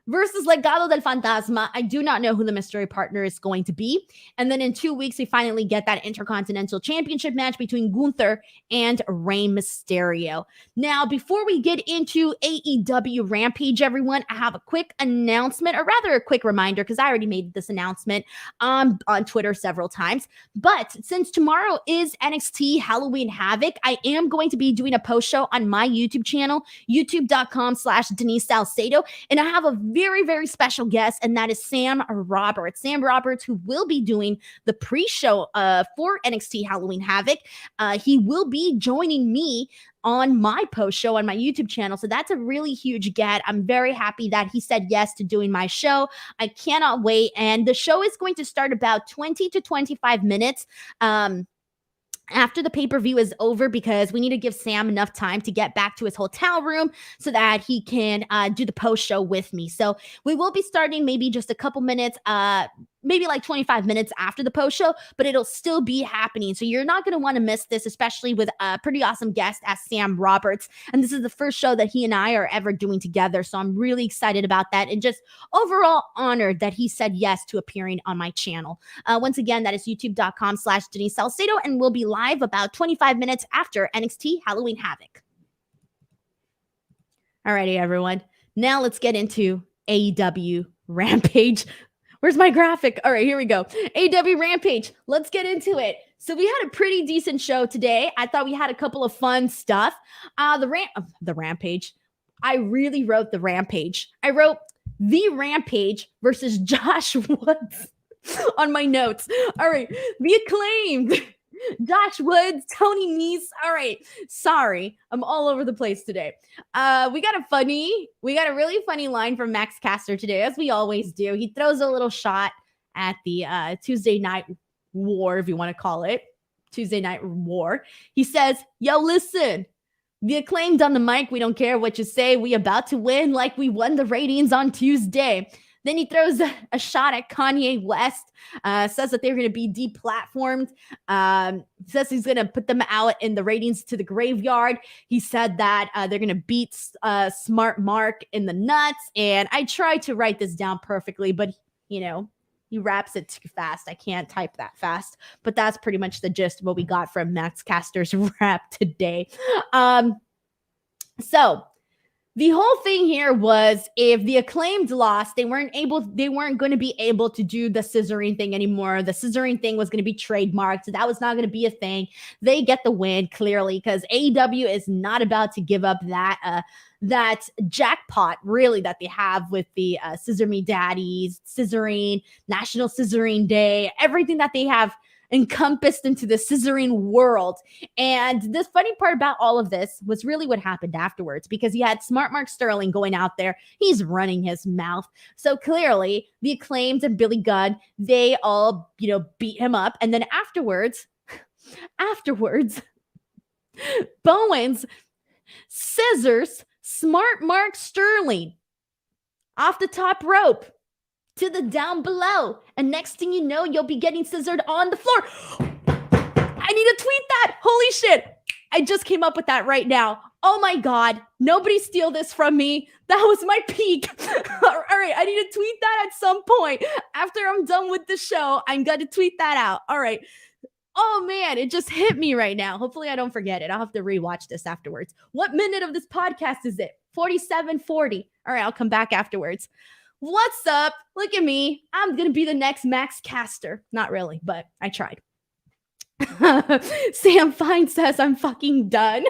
versus Legado del Fantasma. I do not know who the mystery partner is going to be. And then in 2 weeks, we finally get that Intercontinental Championship match between Gunther and Rey Mysterio. Now, before we get into AEW Rampage, everyone, I have a quick announcement, or rather a quick reminder, because I already made this announcement on Twitter several times. But since tomorrow is NXT Halloween Havoc, I am going to be doing a post show on my YouTube channel, youtube.com/Denise Salcedo. And I have a very, very special guest, and that is Sam Roberts. Sam Roberts, who will be doing the pre-show for NXT Halloween Havoc. He will be joining me on my post show on my YouTube channel. So that's a really huge get. I'm very happy that he said yes to doing my show. I cannot wait. And the show is going to start about 20 to 25 minutes. After the pay-per-view is over, because we need to give Sam enough time to get back to his hotel room so that he can do the post show with me. So we will be starting maybe just a couple minutes, maybe like 25 minutes after the post show, but it'll still be happening. So you're not going to want to miss this, especially with a pretty awesome guest as Sam Roberts. And this is the first show that he and I are ever doing together. So I'm really excited about that, and just overall honored that he said yes to appearing on my channel. Once again, that is youtube.com/Denise Salcedo, and we'll be live about 25 minutes after NXT Halloween Havoc. Alrighty, everyone. Now let's get into AEW Rampage. Where's my graphic? All right, here we go. AEW Rampage. Let's get into it. So we had a pretty decent show today. I thought we had a couple of fun stuff. The Rampage. I really wrote the Rampage. I wrote the Rampage versus Josh Woods on my notes. All right, the Acclaimed. Josh Woods, Tony Nese. All right. Sorry. I'm all over the place today. We got a really funny line from Max Caster today, as we always do. He throws a little shot at the Tuesday Night War, if you want to call it. Tuesday Night War. He says, yo, listen, the Acclaimed on the mic. We don't care what you say. We about to win like we won the ratings on Tuesday. Then he throws a shot at Kanye West, says that they're going to be deplatformed, says he's going to put them out in the ratings to the graveyard. He said that they're going to beat Smart Mark in the nuts. And I tried to write this down perfectly, but, you know, he raps it too fast. I can't type that fast. But that's pretty much the gist of what we got from Max Caster's rap today. So the whole thing here was, if the Acclaimed lost, they weren't going to be able to do the scissoring thing anymore. The scissoring thing was going to be trademarked. So that was not going to be a thing. They get the win, clearly, because AEW is not about to give up that jackpot, really, that they have with the Scissor Me Daddies, scissoring, National Scissoring Day, everything that they have encompassed into the scissoring world. And the funny part about all of this was really what happened afterwards, because you had Smart Mark Sterling going out there. He's running his mouth. So clearly the Acclaimed and Billy Gunn, they all, beat him up. And then afterwards, Bowens scissors Smart Mark Sterling off the top rope to the down below. And next thing you know, you'll be getting scissored on the floor. I need to tweet that. Holy shit. I just came up with that right now. Oh my God. Nobody steal this from me. That was my peak. All right. I need to tweet that at some point. After I'm done with the show, I'm going to tweet that out. All right. Oh man, it just hit me right now. Hopefully I don't forget it. I'll have to rewatch this afterwards. What minute of this podcast is it? 47:40. All right. I'll come back afterwards. What's up? Look at me. I'm going to be the next Max Caster. Not really, but I tried. Sam Fine says I'm fucking done.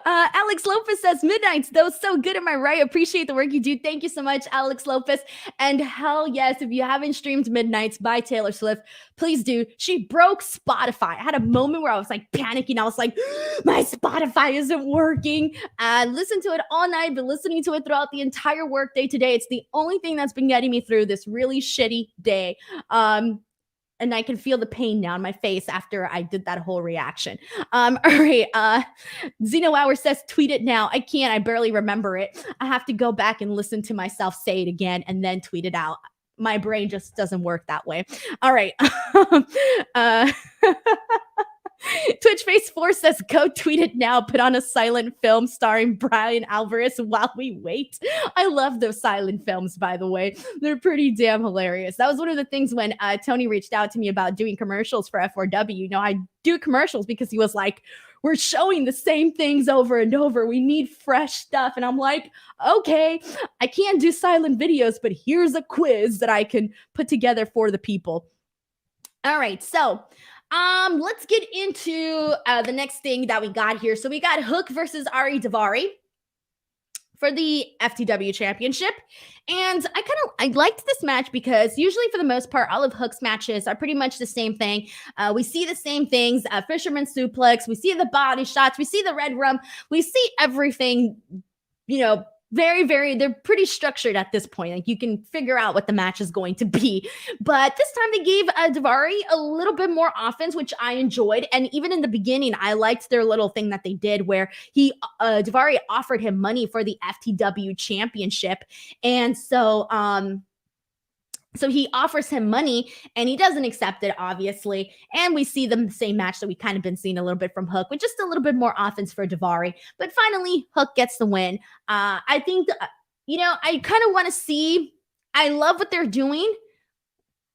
Alex Lopez says, Midnights, though, so good. Am I right? Appreciate the work you do. Thank you so much, Alex Lopez. And hell yes, if you haven't streamed Midnights by Taylor Swift, please do. She broke Spotify. I had a moment where I was like panicking. I was like, my Spotify isn't working. Listen to it all night. Been listening to it throughout the entire workday today. It's the only thing that's been getting me through this really shitty day. And I can feel the pain now in my face after I did that whole reaction. All right. Zeno Hour says, tweet it now. I can't. I barely remember it. I have to go back and listen to myself say it again and then tweet it out. My brain just doesn't work that way. All right. Twitch Twitchface4 says, go tweet it now. Put on a silent film starring Brian Alvarez while we wait. I love those silent films, by the way. They're pretty damn hilarious. That was one of the things when Tony reached out to me about doing commercials for F4W. You know, I do commercials because he was like, we're showing the same things over and over. We need fresh stuff. And I'm like, okay, I can't do silent videos, but here's a quiz that I can put together for the people. All right, so let's get into the next thing that we got here. So we got Hook versus Ari Daivari for the FTW championship. And I liked this match because usually for the most part, all of Hook's matches are pretty much the same thing. We see the same things, fisherman suplex, we see the body shots, we see the red rum, we see everything, you know, they're pretty structured at this point. Like you can figure out what the match is going to be. But this time they gave Daivari a little bit more offense, which I enjoyed. And even in the beginning, I liked their little thing that they did where Daivari offered him money for the FTW championship. And so he offers him money and he doesn't accept it, obviously. And we see the same match that we kind of been seeing a little bit from Hook with just a little bit more offense for Daivari. But finally, Hook gets the win. I think, I kind of want to see, I love what they're doing,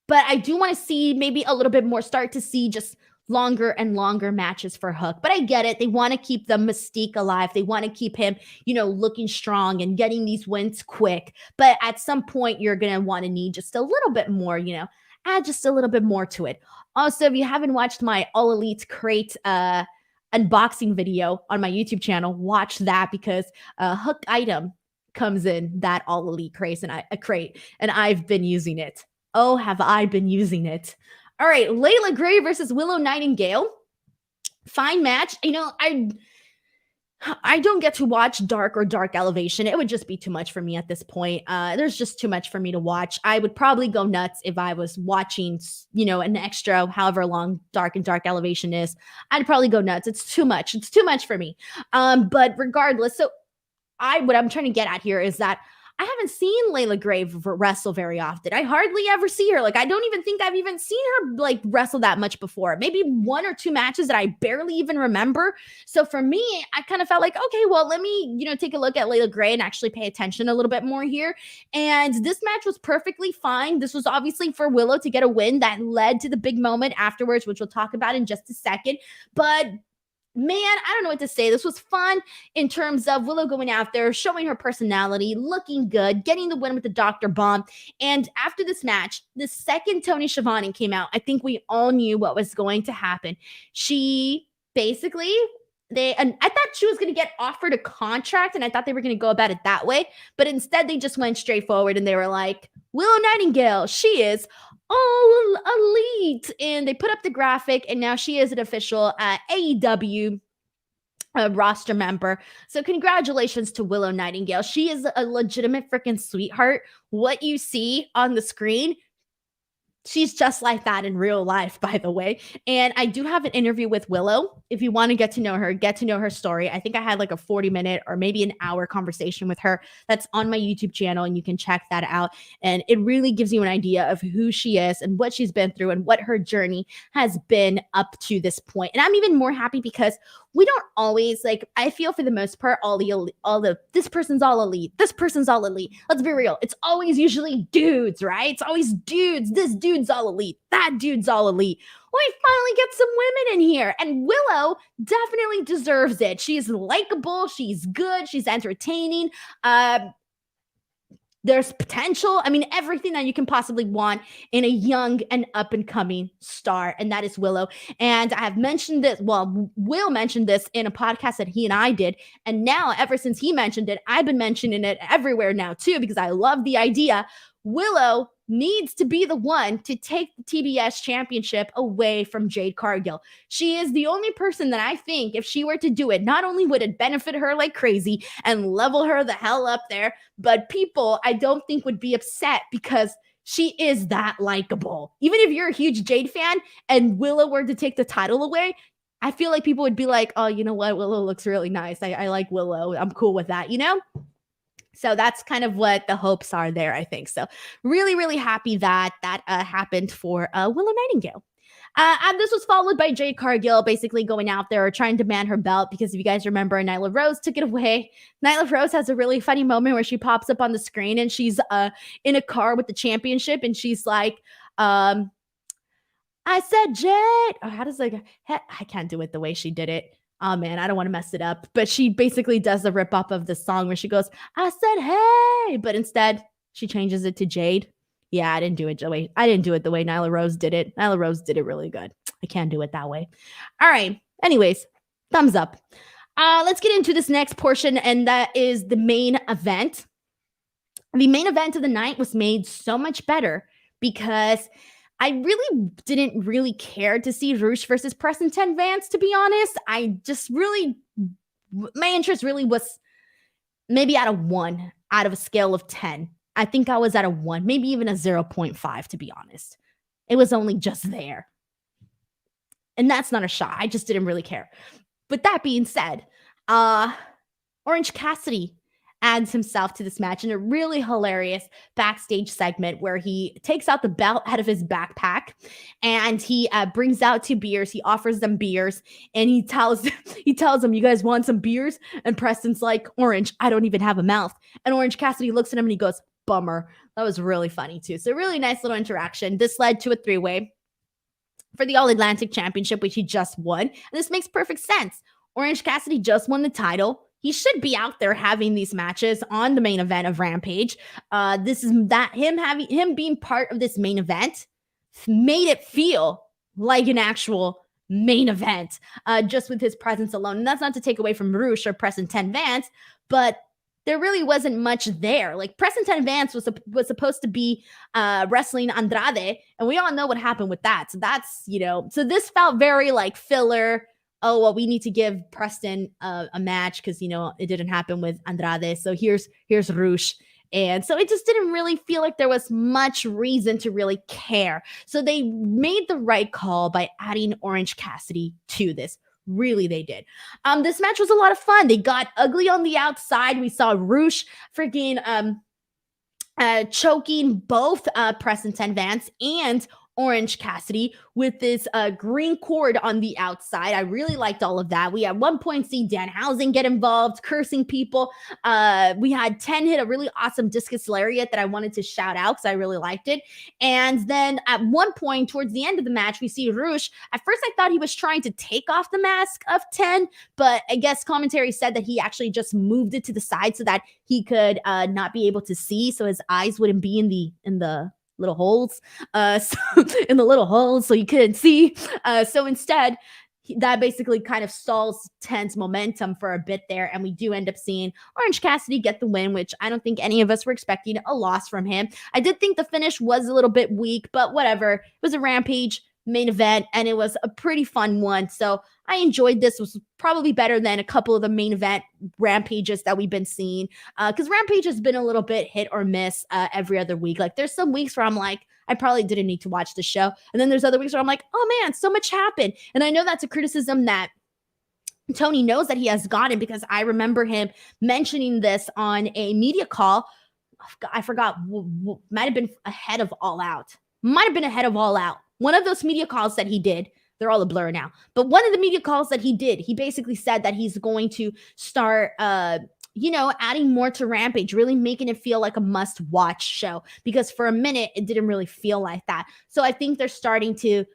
but I do want to see maybe a little bit more, start to see just longer and longer matches for Hook. But I get it. They want to keep the mystique alive. They want to keep him, looking strong and getting these wins quick. But at some point, you're going to want to need just a little bit more, add just a little bit more to it. Also, if you haven't watched my All Elite Crate unboxing video on my YouTube channel, watch that because Hook item comes in that All Elite crate and I've been using it. Oh, have I been using it? All right, Layla Gray versus Willow Nightingale. Fine match. I don't get to watch Dark or Dark Elevation. It would just be too much for me at this point. There's just too much for me to watch. I would probably go nuts if I was watching, an extra, however long Dark and Dark Elevation is. I'd probably go nuts. It's too much. It's too much for me. But regardless, so what I'm trying to get at here is that I haven't seen Layla Gray wrestle very often. I hardly ever see her. Like, I don't even think I've even seen her wrestle that much before. Maybe one or two matches that I barely even remember. So for me, I kind of felt like, okay, well, let me, take a look at Layla Gray and actually pay attention a little bit more here. And this match was perfectly fine. This was obviously for Willow to get a win that led to the big moment afterwards, which we'll talk about in just a second. But man, I don't know what to say. This was fun in terms of Willow going out there, showing her personality, looking good, getting the win with the Dr. Bomb. And after this match, the second Tony Schiavone came out, I think we all knew what was going to happen. She basically, and I thought she was going to get offered a contract, and I thought they were going to go about it that way. But instead, they just went straight forward, and they were like, Willow Nightingale, she is All Elite. And they put up the graphic, and now she is an official AEW roster member. So congratulations to Willow Nightingale. She is a legitimate freaking sweetheart. What you see on the screen, she's just like that in real life, by the way. And I do have an interview with Willow. If you want to get to know her story. I think I had like a 40-minute or maybe an hour conversation with her that's on my YouTube channel, and you can check that out. And it really gives you an idea of who she is and what she's been through and what her journey has been up to this point. And I'm even more happy because we don't always, I feel for the most part, this person's all elite. This person's all elite. Let's be real. It's always usually dudes, right? It's always dudes. This dude's all elite. That dude's all elite. We finally get some women in here. And Willow definitely deserves it. She's likable. She's good. She's entertaining. There's potential. I mean, everything that you can possibly want in a young and up-and-coming star, and that is Willow. And I have mentioned this, Will mentioned this in a podcast that he and I did, and now, ever since he mentioned it, I've been mentioning it everywhere now, too, because I love the idea. Willow needs to be the one to take the TBS championship away from Jade Cargill. She is the only person that I think, if she were to do it, not only would it benefit her like crazy and level her the hell up there, but people I don't think would be upset because she is that likable. Even if you're a huge Jade fan and Willow were to take the title away, I feel like people would be like, oh, you know what? Willow looks really nice. I like Willow. I'm cool with that, So that's kind of what the hopes are there, I think. So really, really happy that happened for Willow Nightingale. And this was followed by Jade Cargill basically going out there trying to demand her belt because if you guys remember, Nyla Rose took it away. Nyla Rose has a really funny moment where she pops up on the screen and she's in a car with the championship and she's like, I said Jade. Oh, how does I can't do it the way she did it. Oh man, I don't want to mess it up. But she basically does the rip off of the song where she goes, I said hey, but instead she changes it to Jade. Yeah, I didn't do it the way Nyla Rose did it. Nyla Rose did it really good. I can't do it that way. All right. Anyways, thumbs up. Let's get into this next portion, and that is the main event. The main event of the night was made so much better because I really didn't really care to see Rush versus Preston 10 Vance, to be honest. My interest really was maybe at a 1 out of a scale of 10. I think I was at a 1, maybe even a 0.5, to be honest. It was only just there. And that's not a shot. I just didn't really care. But that being said, Orange Cassidy adds himself to this match in a really hilarious backstage segment where he takes out the belt out of his backpack and he brings out 2 beers. He offers them beers and he tells them, you guys want some beers? And Preston's like, Orange, I don't even have a mouth. And Orange Cassidy looks at him and he goes, bummer. That was really funny too. So really nice little interaction. This led to a 3-way for the All Atlantic Championship, which he just won. And this makes perfect sense. Orange Cassidy just won the title. He should be out there having these matches on the main event of Rampage. Him being part of this main event made it feel like an actual main event, just with his presence alone. And that's not to take away from Rush or Preston 10 Vance, but there really wasn't much there. Like Preston 10 Vance was supposed to be wrestling Andrade, and we all know what happened with that. So that's, so this felt very like filler. Oh, well, we need to give Preston a match because, it didn't happen with Andrade. So here's Rush. And so it just didn't really feel like there was much reason to really care. So they made the right call by adding Orange Cassidy to this. Really, they did. This match was a lot of fun. They got ugly on the outside. We saw Rush freaking choking both Preston 10 Vance and Orange Cassidy with this green cord on the outside. I really liked all of that. We at one point see Danhausen get involved, cursing people. We had 10 hit a really awesome discus lariat that I wanted to shout out because I really liked it. And then at one point towards the end of the match, we see Rush. At first, I thought he was trying to take off the mask of 10, but I guess commentary said that he actually just moved it to the side so that he could not be able to see, so his eyes wouldn't be in the little holes, so you couldn't see. So instead, that basically kind of stalls 10's momentum for a bit there, and we do end up seeing Orange Cassidy get the win, which I don't think any of us were expecting a loss from him. I did think the finish was a little bit weak, but whatever. It was a Rampage main event, and it was a pretty fun one. So I enjoyed this. It was probably better than a couple of the main event Rampages that we've been seeing, because Rampage has been a little bit hit or miss every other week. Like there's some weeks where I'm like, I probably didn't need to watch the show. And then there's other weeks where I'm like, oh man, so much happened. And I know that's a criticism that Tony knows that he has gotten, because I remember him mentioning this on a media call. I forgot, might have been ahead of All Out. One of those media calls that he did, they're all a blur now, but one of the media calls that he did, he basically said that he's going to start, adding more to Rampage, really making it feel like a must-watch show, because for a minute, it didn't really feel like that. So I think they're starting to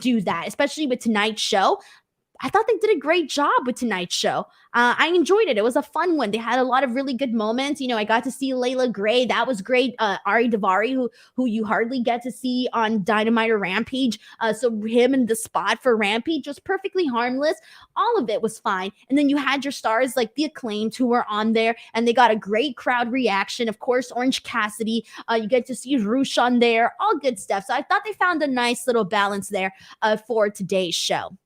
do that, especially with tonight's show. I thought they did a great job with tonight's show. I enjoyed it. It was a fun one. They had a lot of really good moments. I got to see Layla Gray. That was great. Ari Daivari, who you hardly get to see on Dynamite or Rampage. So him in the spot for Rampage was perfectly harmless. All of it was fine. And then you had your stars like the Acclaimed who were on there, and they got a great crowd reaction. Of course, Orange Cassidy. You get to see Rush on there. All good stuff. So I thought they found a nice little balance there for today's show.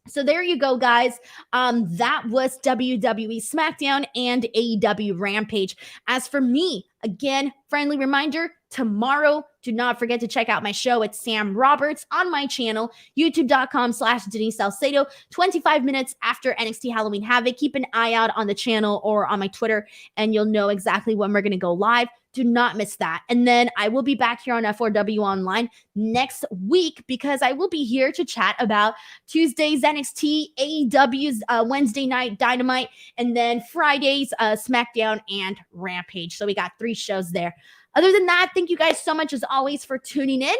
So there you go, guys. That was WWE Smackdown and AEW Rampage. As for me, again, friendly reminder, tomorrow do not forget to check out my show at Sam Roberts on my channel, youtube.com/Denise Salcedo, 25 minutes after NXT Halloween Havoc. Keep an eye out on the channel or on my Twitter, and you'll know exactly when we're going to go live. Do not miss that. And then I will be back here on F4W Online next week because I will be here to chat about Tuesday's NXT, AEW's Wednesday night Dynamite, and then Friday's Smackdown and Rampage. So we got 3 shows there. Other than that, thank you guys so much as always for tuning in,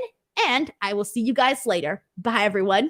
and I will see you guys later. Bye, everyone.